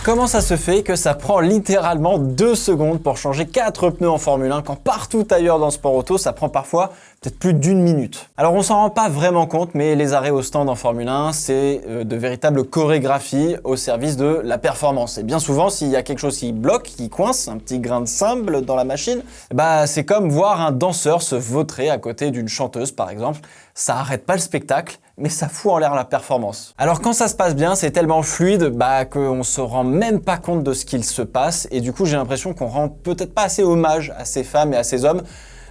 Comment ça se fait que ça prend littéralement 2 secondes pour changer 4 pneus en Formule 1 quand partout ailleurs dans le sport auto, ça prend parfois peut-être plus d'1 minute. Alors on s'en rend pas vraiment compte, mais les arrêts au stand en Formule 1, c'est de véritables chorégraphies au service de la performance. Et bien souvent, s'il y a quelque chose qui bloque, qui coince, un petit grain de sable dans la machine, bah c'est comme voir un danseur se vautrer à côté d'une chanteuse par exemple. Ça arrête pas le spectacle, mais ça fout en l'air la performance. Alors quand ça se passe bien, c'est tellement fluide qu'on se rend même pas compte de ce qu'il se passe, et du coup j'ai l'impression qu'on rend peut-être pas assez hommage à ces femmes et à ces hommes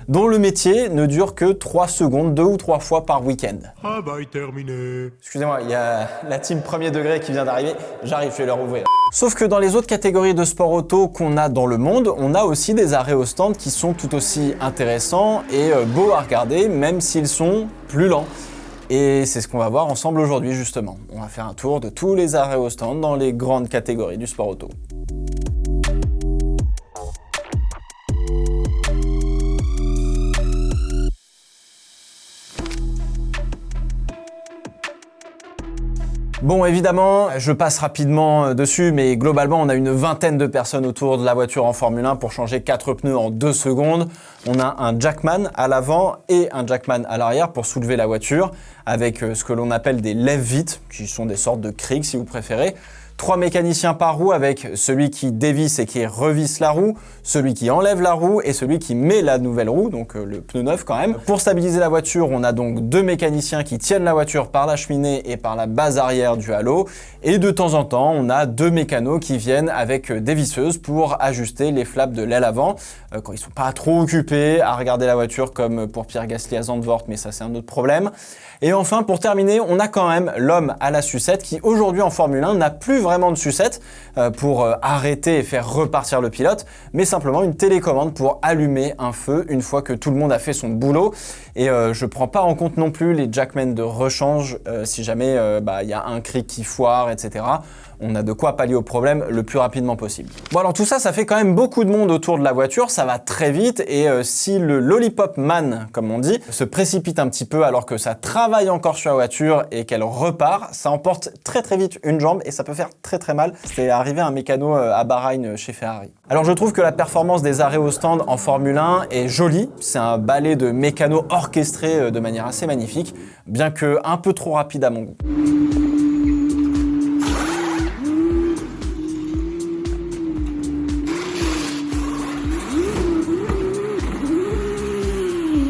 dont le métier ne dure que 3 secondes, 2 ou 3 fois par week-end. Ah bah terminé. Excusez-moi, il y a la team premier degré qui vient d'arriver, j'arrive, je vais leur ouvrir. Sauf que dans les autres catégories de sport auto qu'on a dans le monde, on a aussi des arrêts au stand qui sont tout aussi intéressants et beaux à regarder, même s'ils sont plus lents. Et c'est ce qu'on va voir ensemble aujourd'hui justement. On va faire un tour de tous les arrêts au stand dans les grandes catégories du sport auto. Bon, évidemment, je passe rapidement dessus, mais globalement, on a une vingtaine de personnes autour de la voiture en Formule 1 pour changer 4 pneus en 2 secondes. On a un jackman à l'avant et un jackman à l'arrière pour soulever la voiture, avec ce que l'on appelle des lève-vites, qui sont des sortes de crics si vous préférez. 3 mécaniciens par roue avec celui qui dévisse et qui revisse la roue, celui qui enlève la roue et celui qui met la nouvelle roue, donc le pneu neuf quand même. Pour stabiliser la voiture, on a donc 2 mécaniciens qui tiennent la voiture par la cheminée et par la base arrière du halo. Et de temps en temps, on a 2 mécanos qui viennent avec des visseuses pour ajuster les flaps de l'aile avant, quand ils sont pas trop occupés à regarder la voiture comme pour Pierre Gasly à Zandvoort, mais ça c'est un autre problème. Et enfin, pour terminer, on a quand même l'homme à la sucette qui aujourd'hui en Formule 1 n'a plus vraiment de sucette pour arrêter et faire repartir le pilote, mais simplement une télécommande pour allumer un feu une fois que tout le monde a fait son boulot. Et je prends pas en compte non plus les jackmen de rechange si jamais y a un cric qui foire, etc. On a de quoi pallier au problème le plus rapidement possible. Bon alors tout ça, ça fait quand même beaucoup de monde autour de la voiture, ça va très vite et si le lollipop man, comme on dit, se précipite un petit peu alors que ça travaille encore sur la voiture et qu'elle repart, ça emporte très très vite une jambe et ça peut faire très très mal. C'est arrivé à un mécano à Bahreïn chez Ferrari. Alors je trouve que la performance des arrêts au stand en Formule 1 est jolie, c'est un ballet de mécanos orchestré de manière assez magnifique, bien que un peu trop rapide à mon goût.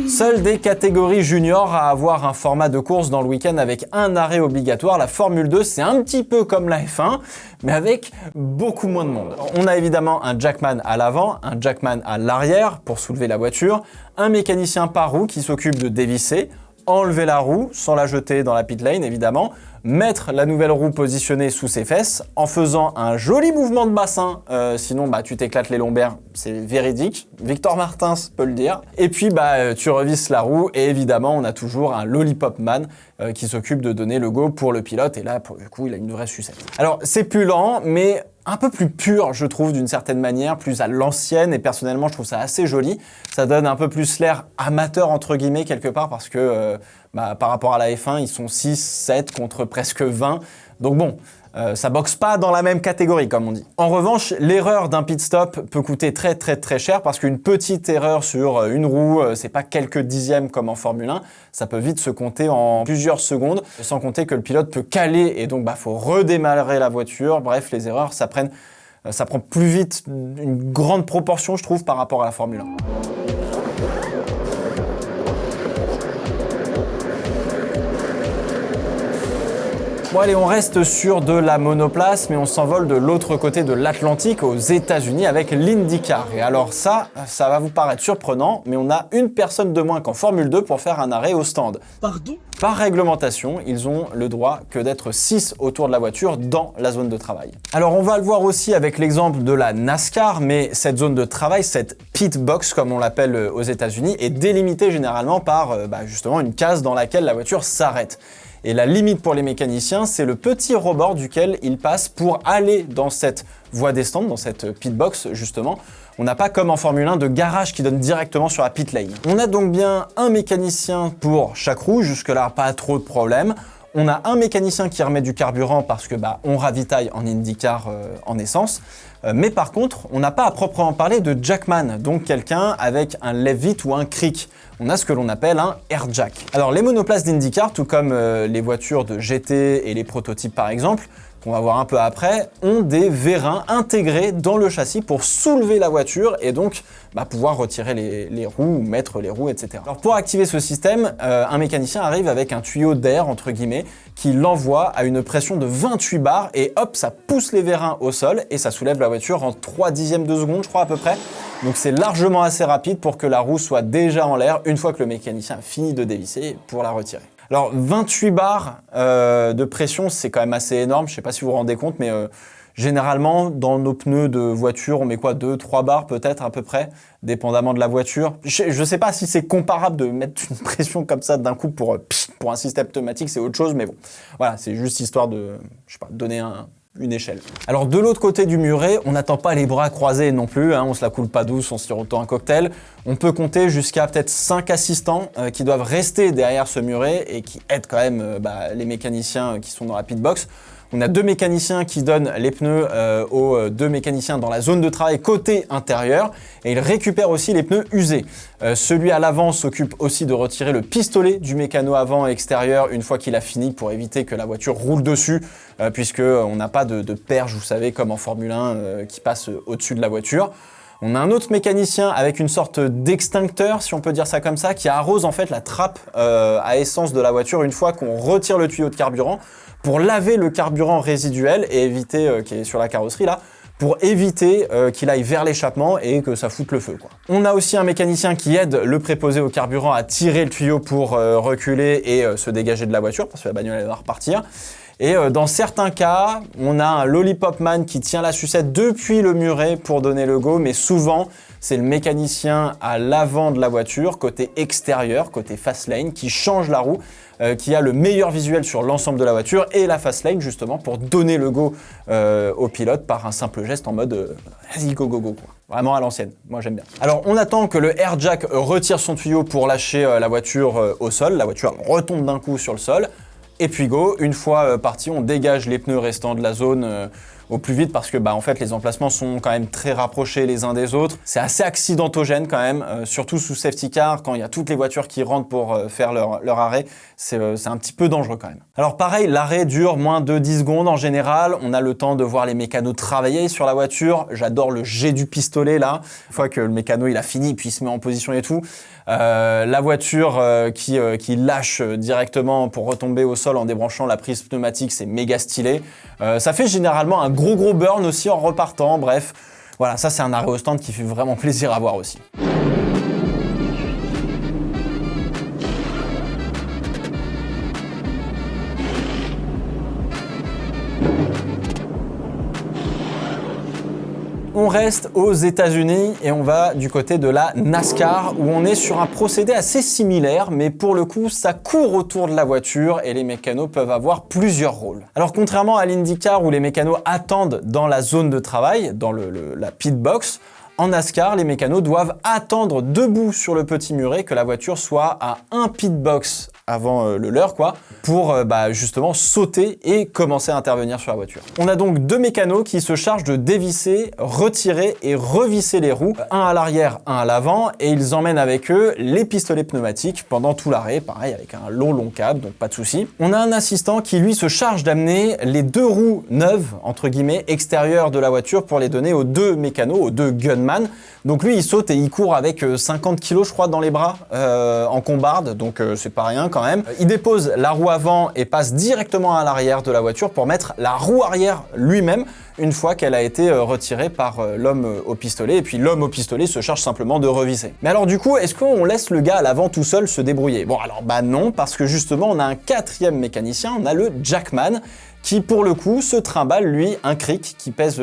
Seules des catégories juniors à avoir un format de course dans le week-end avec un arrêt obligatoire. La Formule 2, c'est un petit peu comme la F1, mais avec beaucoup moins de monde. On a évidemment un jackman à l'avant, un jackman à l'arrière pour soulever la voiture, un mécanicien par roue qui s'occupe de dévisser, enlever la roue sans la jeter dans la pit lane évidemment, mettre la nouvelle roue positionnée sous ses fesses en faisant un joli mouvement de bassin, sinon tu t'éclates les lombaires, c'est véridique, Victor Martins peut le dire. Et puis tu revisses la roue et évidemment on a toujours un lollipop man qui s'occupe de donner le go pour le pilote et là pour le coup il a une vraie sucette. Alors c'est plus lent mais un peu plus pur, je trouve, d'une certaine manière, plus à l'ancienne, et personnellement, je trouve ça assez joli. Ça donne un peu plus l'air amateur, entre guillemets, quelque part, parce que par rapport à la F1, ils sont 6, 7 contre presque 20. Donc bon, ça boxe pas dans la même catégorie, comme on dit. En revanche, l'erreur d'un pit stop peut coûter très très très cher, parce qu'une petite erreur sur une roue, c'est pas quelques dixièmes comme en Formule 1, ça peut vite se compter en plusieurs secondes, sans compter que le pilote peut caler, et donc faut redémarrer la voiture. Bref, les erreurs, ça prend plus vite une grande proportion, je trouve, par rapport à la Formule 1. Bon allez, on reste sur de la monoplace, mais on s'envole de l'autre côté de l'Atlantique, aux États-Unis, avec l'IndyCar. Et alors ça va vous paraître surprenant, mais on a une personne de moins qu'en Formule 2 pour faire un arrêt au stand. Pardon ? Par réglementation, ils ont le droit que d'être 6 autour de la voiture dans la zone de travail. Alors on va le voir aussi avec l'exemple de la NASCAR, mais cette zone de travail, cette pit box comme on l'appelle aux États-Unis, est délimitée généralement par justement une case dans laquelle la voiture s'arrête. Et la limite pour les mécaniciens, c'est le petit rebord duquel ils passent pour aller dans cette voie des stands, dans cette pit box justement. On n'a pas comme en Formule 1 de garage qui donne directement sur la pit lane. On a donc bien un mécanicien pour chaque roue, jusque-là pas trop de problème. On a un mécanicien qui remet du carburant parce que on ravitaille en IndyCar en essence. Mais par contre, on n'a pas à proprement parler de jackman, donc quelqu'un avec un lève-vite ou un cric. On a ce que l'on appelle un air jack. Alors les monoplaces d'IndyCar, tout comme les voitures de GT et les prototypes par exemple, qu'on va voir un peu après, ont des vérins intégrés dans le châssis pour soulever la voiture et donc pouvoir retirer les roues, ou mettre les roues, etc. Alors pour activer ce système, un mécanicien arrive avec un tuyau d'air, entre guillemets, qui l'envoie à une pression de 28 bars et hop, ça pousse les vérins au sol et ça soulève la voiture en 3/10 de seconde, je crois à peu près. Donc c'est largement assez rapide pour que la roue soit déjà en l'air une fois que le mécanicien a fini de dévisser pour la retirer. Alors 28 bars de pression, c'est quand même assez énorme, je ne sais pas si vous vous rendez compte, mais généralement dans nos pneus de voiture, on met quoi, 2-3 bars peut-être à peu près, dépendamment de la voiture. Je ne sais pas si c'est comparable de mettre une pression comme ça d'un coup pour un système pneumatique, c'est autre chose, mais bon, voilà, c'est juste histoire de, donner une échelle. Alors de l'autre côté du muret, on n'attend pas les bras croisés non plus, on se la coule pas douce, on se tire autant un cocktail. On peut compter jusqu'à peut-être 5 assistants qui doivent rester derrière ce muret et qui aident quand même les mécaniciens qui sont dans la pitbox. On a 2 mécaniciens qui donnent les pneus aux 2 mécaniciens dans la zone de travail côté intérieur et ils récupèrent aussi les pneus usés. Celui à l'avant s'occupe aussi de retirer le pistolet du mécano avant et extérieur une fois qu'il a fini pour éviter que la voiture roule dessus puisqu'on n'a pas de perge, vous savez, comme en Formule 1 qui passe au-dessus de la voiture. On a un autre mécanicien avec une sorte d'extincteur, si on peut dire ça comme ça, qui arrose en fait la trappe à essence de la voiture une fois qu'on retire le tuyau de carburant pour laver le carburant résiduel et éviter, qui est sur la carrosserie là, pour éviter qu'il aille vers l'échappement et que ça foute le feu, quoi. On a aussi un mécanicien qui aide le préposé au carburant à tirer le tuyau pour reculer et se dégager de la voiture parce que la bagnole elle va repartir. Et dans certains cas, on a un lollipop man qui tient la sucette depuis le muret pour donner le go, mais souvent, c'est le mécanicien à l'avant de la voiture, côté extérieur, côté fast lane, qui change la roue, qui a le meilleur visuel sur l'ensemble de la voiture et la fast lane justement pour donner le go au pilote par un simple geste en mode vas-y go go go quoi. Vraiment à l'ancienne, moi j'aime bien. Alors on attend que le air jack retire son tuyau pour lâcher la voiture au sol, la voiture retombe d'un coup sur le sol. Et puis go, une fois parti, on dégage les pneus restants de la zone au plus vite parce que en fait les emplacements sont quand même très rapprochés les uns des autres. C'est assez accidentogène quand même, surtout sous safety car, quand il y a toutes les voitures qui rentrent pour faire leur arrêt, c'est un petit peu dangereux quand même. Alors pareil, l'arrêt dure moins de 10 secondes en général, on a le temps de voir les mécanos travailler sur la voiture. J'adore le jet du pistolet là, une fois que le mécano il a fini puis il se met en position et tout. La voiture qui lâche directement pour retomber au sol en débranchant la prise pneumatique, c'est méga stylé. Ça fait généralement un gros burn aussi en repartant, bref. Voilà, ça c'est un arrêt au stand qui fait vraiment plaisir à voir aussi. On reste aux États-Unis et on va du côté de la NASCAR où on est sur un procédé assez similaire, mais pour le coup, ça court autour de la voiture et les mécanos peuvent avoir plusieurs rôles. Alors contrairement à l'IndyCar où les mécanos attendent dans la zone de travail, dans la pit box, en NASCAR, les mécanos doivent attendre debout sur le petit muret que la voiture soit à un pit box avant le leur quoi, pour justement sauter et commencer à intervenir sur la voiture. On a donc 2 mécanos qui se chargent de dévisser, retirer et revisser les roues, un à l'arrière, un à l'avant, et ils emmènent avec eux les pistolets pneumatiques pendant tout l'arrêt, pareil avec un long câble, donc pas de souci. On a un assistant qui lui se charge d'amener les 2 roues neuves, entre guillemets, extérieures de la voiture pour les donner aux 2 mécanos, aux 2 gunman. Donc lui il saute et il court avec 50 kg je crois dans les bras en combarde, donc c'est pas rien quand même. Il dépose la roue avant et passe directement à l'arrière de la voiture pour mettre la roue arrière lui-même une fois qu'elle a été retirée par l'homme au pistolet, et puis l'homme au pistolet se charge simplement de revisser. Mais alors du coup, est-ce qu'on laisse le gars à l'avant tout seul se débrouiller? Bon alors non, parce que justement on a un 4e mécanicien, on a le jackman, qui pour le coup se trimballe lui un cric qui pèse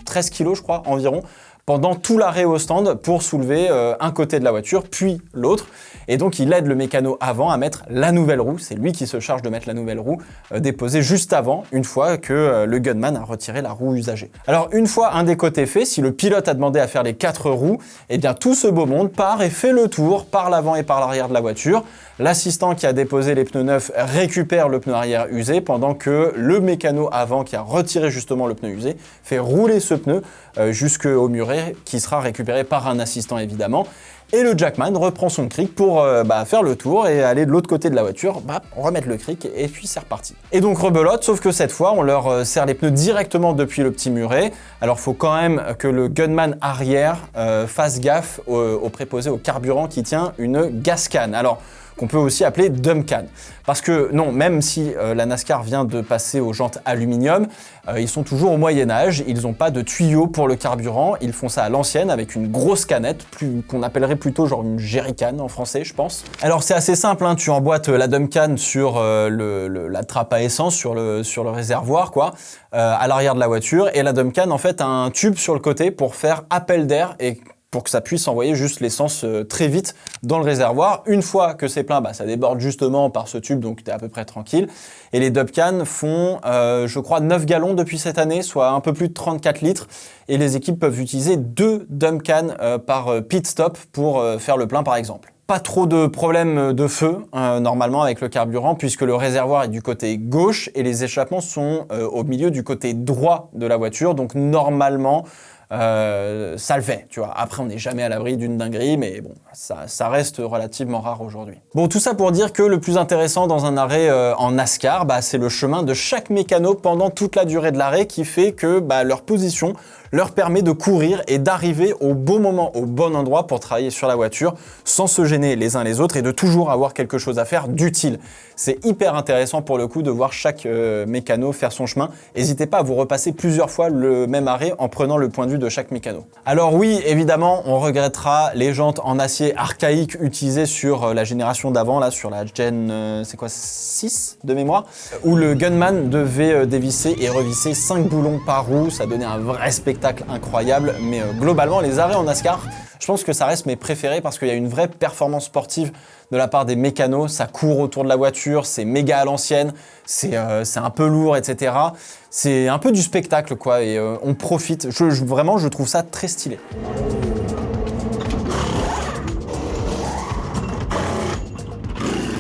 13 kg je crois environ, pendant tout l'arrêt au stand pour soulever un côté de la voiture, puis l'autre. Et donc il aide le mécano avant à mettre la nouvelle roue. C'est lui qui se charge de mettre la nouvelle roue déposée juste avant, une fois que le gunman a retiré la roue usagée. Alors une fois un des côtés fait, si le pilote a demandé à faire les 4 roues, eh bien tout ce beau monde part et fait le tour par l'avant et par l'arrière de la voiture. L'assistant qui a déposé les pneus neufs récupère le pneu arrière usé pendant que le mécano avant qui a retiré justement le pneu usé fait rouler ce pneu jusqu'au muret qui sera récupéré par un assistant évidemment. Et le jackman reprend son cric pour faire le tour et aller de l'autre côté de la voiture, remettre le cric et puis c'est reparti. Et donc rebelote, sauf que cette fois on leur serre les pneus directement depuis le petit muret. Alors faut quand même que le gunman arrière fasse gaffe au préposé au carburant qui tient une gas can. Alors qu'on peut aussi appeler dump can. Parce que non, même si la NASCAR vient de passer aux jantes aluminium, ils sont toujours au Moyen-Âge, ils n'ont pas de tuyau pour le carburant, ils font ça à l'ancienne avec une grosse canette, qu'on appellerait plutôt genre une jerrycan en français, je pense. Alors c'est assez simple, hein, tu emboîtes la dump can sur la trappe à essence, sur le réservoir, quoi, à l'arrière de la voiture, et la dump can en fait a un tube sur le côté pour faire appel d'air et pour que ça puisse envoyer juste l'essence très vite dans le réservoir. Une fois que c'est plein, ça déborde justement par ce tube, donc tu es à peu près tranquille. Et les dump cans font, je crois, 9 gallons depuis cette année, soit un peu plus de 34 litres. Et les équipes peuvent utiliser 2 dump cans par pit stop pour faire le plein, par exemple. Pas trop de problèmes de feu normalement avec le carburant puisque le réservoir est du côté gauche et les échappements sont au milieu du côté droit de la voiture. Donc normalement, ça le fait, tu vois. Après, on n'est jamais à l'abri d'une dinguerie, mais bon, ça reste relativement rare aujourd'hui. Bon, tout ça pour dire que le plus intéressant dans un arrêt en NASCAR, c'est le chemin de chaque mécano pendant toute la durée de l'arrêt qui fait que leur position leur permet de courir et d'arriver au bon moment, au bon endroit pour travailler sur la voiture sans se gêner les uns les autres et de toujours avoir quelque chose à faire d'utile. C'est hyper intéressant pour le coup de voir chaque mécano faire son chemin. N'hésitez pas à vous repasser plusieurs fois le même arrêt en prenant le point de vue de chaque mécano. Alors oui, évidemment, on regrettera les jantes en acier archaïque utilisées sur la génération d'avant, là, sur la Gen 6 de mémoire, où le gunman devait dévisser et revisser 5 boulons par roue. Ça donnait un vrai spectacle incroyable, mais globalement, les arrêts en NASCAR, je pense que ça reste mes préférés parce qu'il y a une vraie performance sportive de la part des mécanos, ça court autour de la voiture, c'est méga à l'ancienne, c'est un peu lourd, etc. C'est un peu du spectacle, quoi, et on profite. Vraiment, je trouve ça très stylé.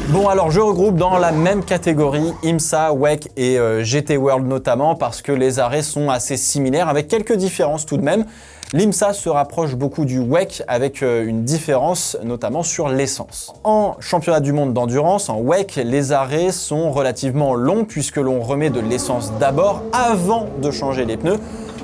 Bon, alors je regroupe dans la même catégorie IMSA, WEC et GT World notamment parce que les arrêts sont assez similaires avec quelques différences tout de même. L'IMSA se rapproche beaucoup du WEC avec une différence notamment sur l'essence. En championnat du monde d'endurance, en WEC, les arrêts sont relativement longs puisque l'on remet de l'essence d'abord avant de changer les pneus.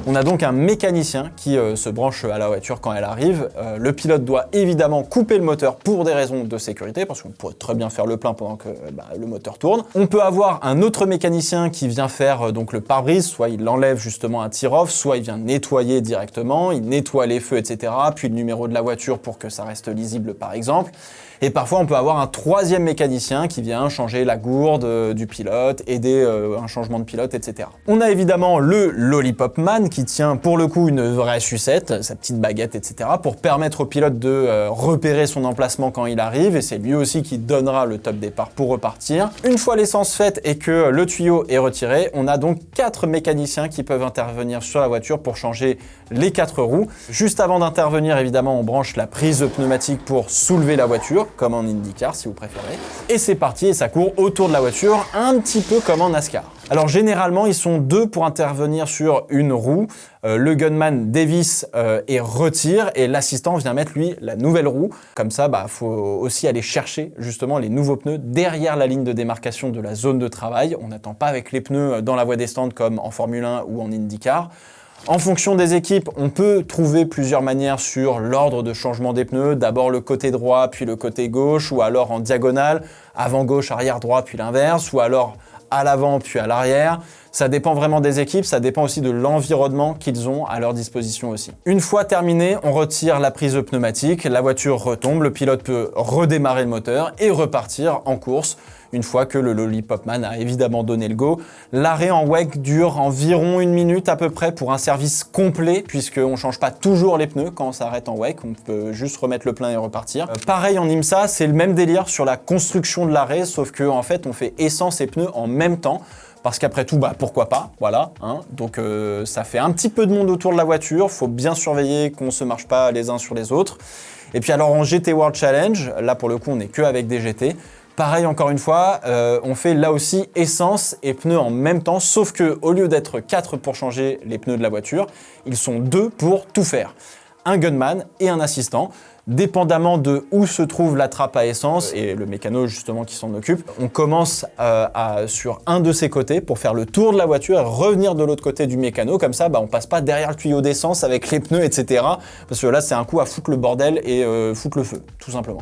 On a donc un mécanicien qui se branche à la voiture quand elle arrive. Le pilote doit évidemment couper le moteur pour des raisons de sécurité, parce qu'on pourrait très bien faire le plein pendant que le moteur tourne. On peut avoir un autre mécanicien qui vient faire donc le pare-brise, soit il enlève justement un tear-off, soit il vient nettoyer directement, il nettoie les feux, etc. Puis le numéro de la voiture pour que ça reste lisible par exemple. Et parfois, on peut avoir un troisième mécanicien qui vient changer la gourde du pilote, aider un changement de pilote, etc. On a évidemment le Lollipop Man qui tient pour le coup une vraie sucette, sa petite baguette, etc. pour permettre au pilote de repérer son emplacement quand il arrive. Et c'est lui aussi qui donnera le top départ pour repartir. Une fois l'essence faite et que le tuyau est retiré, on a donc 4 mécaniciens qui peuvent intervenir sur la voiture pour changer les 4 roues. Juste avant d'intervenir, évidemment, on branche la prise pneumatique pour soulever la voiture, comme en IndyCar si vous préférez. Et c'est parti, et ça court autour de la voiture, un petit peu comme en NASCAR. Alors généralement, ils sont 2 pour intervenir sur une roue. Le gunman dévisse et retire, et l'assistant vient mettre, lui, la nouvelle roue. Comme ça, faut aussi aller chercher justement les nouveaux pneus derrière la ligne de démarcation de la zone de travail. On n'attend pas avec les pneus dans la voie des stands comme en Formule 1 ou en IndyCar. En fonction des équipes, on peut trouver plusieurs manières sur l'ordre de changement des pneus. D'abord le côté droit, puis le côté gauche, ou alors en diagonale, avant gauche, arrière droit, puis l'inverse, ou alors à l'avant, puis à l'arrière. Ça dépend vraiment des équipes, ça dépend aussi de l'environnement qu'ils ont à leur disposition aussi. Une fois terminé, on retire la prise pneumatique, la voiture retombe, le pilote peut redémarrer le moteur et repartir en course. Une fois que le Lollipop Man a évidemment donné le go, l'arrêt en WEC dure environ 1 minute à peu près pour un service complet, puisqu'on ne change pas toujours les pneus quand on s'arrête en WEC, on peut juste remettre le plein et repartir. Pareil en IMSA, c'est le même délire sur la construction de l'arrêt, sauf que en fait on fait essence et pneus en même temps. Parce qu'après tout, bah pourquoi pas, voilà. Hein. Donc ça fait un petit peu de monde autour de la voiture, faut bien surveiller qu'on se marche pas les uns sur les autres. Et puis alors en GT World Challenge, là pour le coup on n'est que avec des GT. Pareil encore une fois, on fait là aussi essence et pneus en même temps, sauf que au lieu d'être 4 pour changer les pneus de la voiture, ils sont 2 pour tout faire. Un gunman et un assistant. Dépendamment de où se trouve la trappe à essence et le mécano justement qui s'en occupe, on commence sur un de ces côtés pour faire le tour de la voiture et revenir de l'autre côté du mécano. Comme ça, on passe pas derrière le tuyau d'essence avec les pneus, etc. Parce que là, c'est un coup à foutre le bordel et foutre le feu, tout simplement.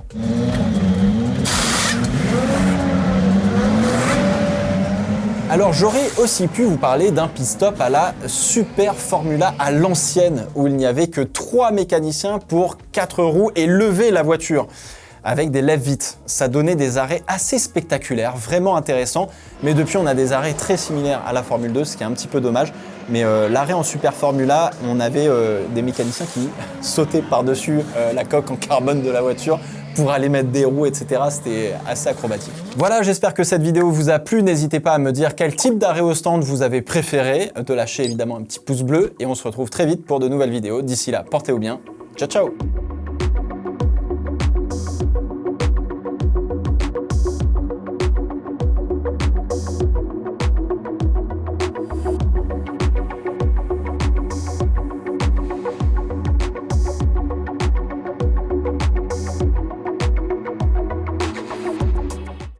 Alors j'aurais aussi pu vous parler d'un pit stop à la Super Formula à l'ancienne, où il n'y avait que 3 mécaniciens pour 4 roues et lever la voiture avec des lève-vites. Ça donnait des arrêts assez spectaculaires, vraiment intéressants, mais depuis on a des arrêts très similaires à la Formule 2, ce qui est un petit peu dommage. Mais l'arrêt en Super Formula, on avait des mécaniciens qui sautaient par-dessus la coque en carbone de la voiture pour aller mettre des roues, etc. C'était assez acrobatique. Voilà, j'espère que cette vidéo vous a plu. N'hésitez pas à me dire quel type d'arrêt au stand vous avez préféré, de lâcher évidemment un petit pouce bleu, et on se retrouve très vite pour de nouvelles vidéos. D'ici là, portez-vous bien. Ciao, ciao!